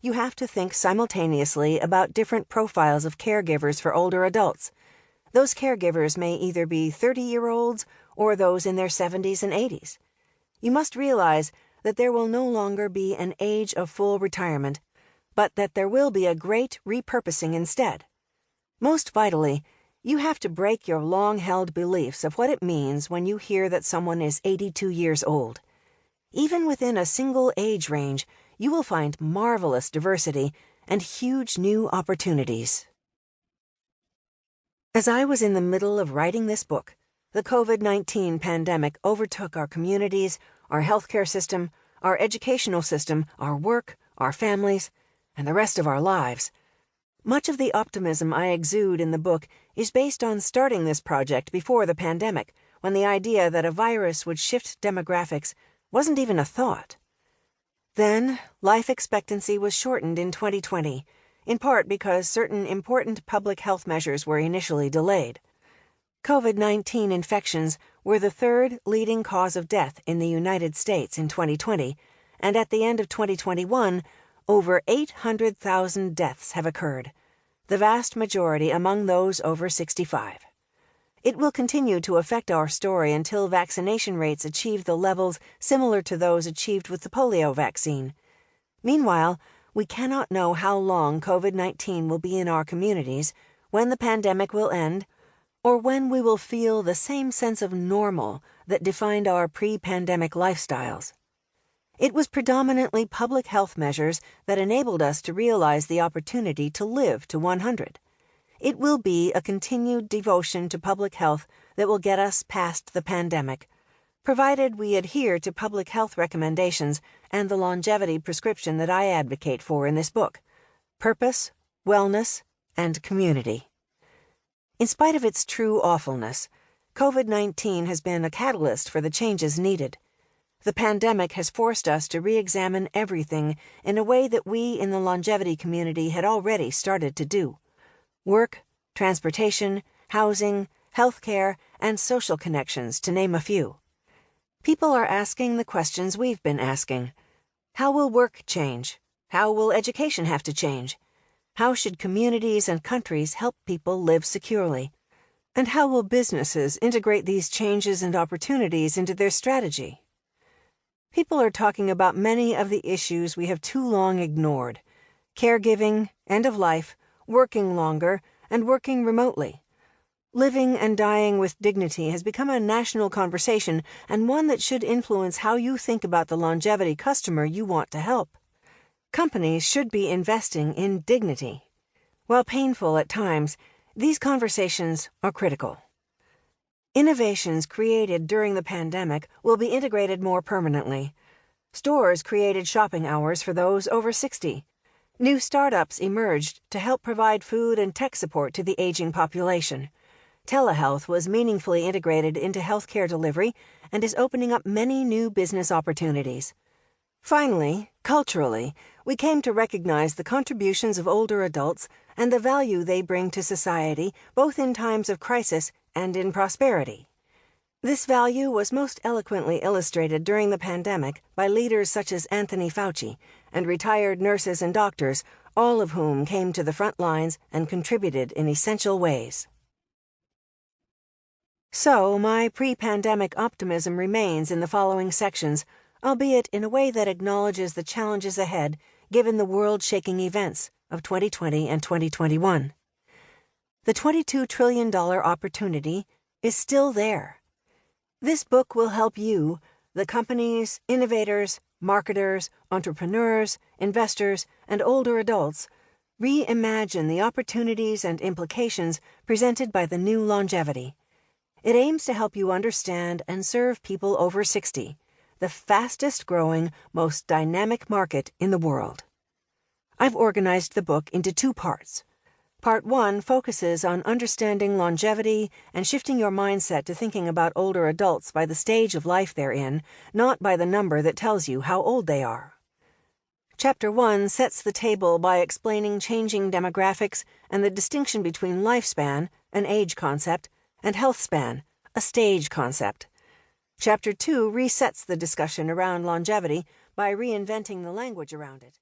you have to think simultaneously about different profiles of caregivers for older adults. Those caregivers may either be 30-year-olds or those in their 70s and 80s. You must realize that there will no longer be an age of full retirement, but that there will be a great repurposing instead. Most vitally, you have to break your long-held beliefs of what it means when you hear that someone is 82 years old. Even within a single age range, you will find marvelous diversity and huge new opportunities. As I was in the middle of writing this book, the COVID-19 pandemic overtook our communities, our healthcare system, our educational system, our work, our families, and the rest of our lives. Much of the optimism I exude in the book is based on starting this project before the pandemic, when the idea that a virus would shift demographics wasn't even a thought. Then, life expectancy was shortened in 2020, in part because certain important public health measures were initially delayed. COVID-19 infections were the third leading cause of death in the United States in 2020, and at the end of 2021, over 800,000 deaths have occurred, the vast majority among those over 65. It will continue to affect our story until vaccination rates achieve the levels similar to those achieved with the polio vaccine. Meanwhile, we cannot know how long COVID-19 will be in our communities, when the pandemic will end, or when we will feel the same sense of normal that defined our pre-pandemic lifestyles. It was predominantly public health measures that enabled us to realize the opportunity to live to 100. It will be a continued devotion to public health that will get us past the pandemic, provided we adhere to public health recommendations and the longevity prescription that I advocate for in this book: purpose, wellness, and community. In spite of its true awfulness, COVID-19 has been a catalyst for the changes needed. The pandemic has forced us to re-examine everything in a way that we in the longevity community had already started to do: work, transportation, housing, healthcare, and social connections, to name a few. People are asking the questions we've been asking. How will work change? How will education have to change? How should communities and countries help people live securely? And how will businesses integrate these changes and opportunities into their strategy? People are talking about many of the issues we have too long ignored: caregiving, end of life, working longer, and working remotely. Living and dying with dignity has become a national conversation, and one that should influence how you think about the longevity customer you want to help. Companies should be investing in dignity. While painful at times, these conversations are critical. Innovations created during the pandemic will be integrated more permanently. Stores created shopping hours for those over 60. New startups emerged to help provide food and tech support to the aging population. Telehealth was meaningfully integrated into healthcare delivery and is opening up many new business opportunities. Finally, culturally, we came to recognize the contributions of older adults and the value they bring to society, both in times of crisis and in prosperity. This value was most eloquently illustrated during the pandemic by leaders such as Anthony Fauci and retired nurses and doctors, all of whom came to the front lines and contributed in essential ways. So, my pre-pandemic optimism remains in the following sections, albeit in a way that acknowledges the challenges ahead given the world-shaking events of 2020 and 2021. The $22 trillion opportunity is still there. This book will help you, the companies, innovators, marketers, entrepreneurs, investors, and older adults, reimagine the opportunities and implications presented by the new longevity. It aims to help you understand and serve people over 60, the fastest-growing, most dynamic market in the world. I've organized the book into 2 parts. Part 1 focuses on understanding longevity and shifting your mindset to thinking about older adults by the stage of life they're in, not by the number that tells you how old they are. Chapter 1 sets the table by explaining changing demographics and the distinction between lifespan, an age concept, and health span, a stage concept. Chapter 2 resets the discussion around longevity by reinventing the language around it.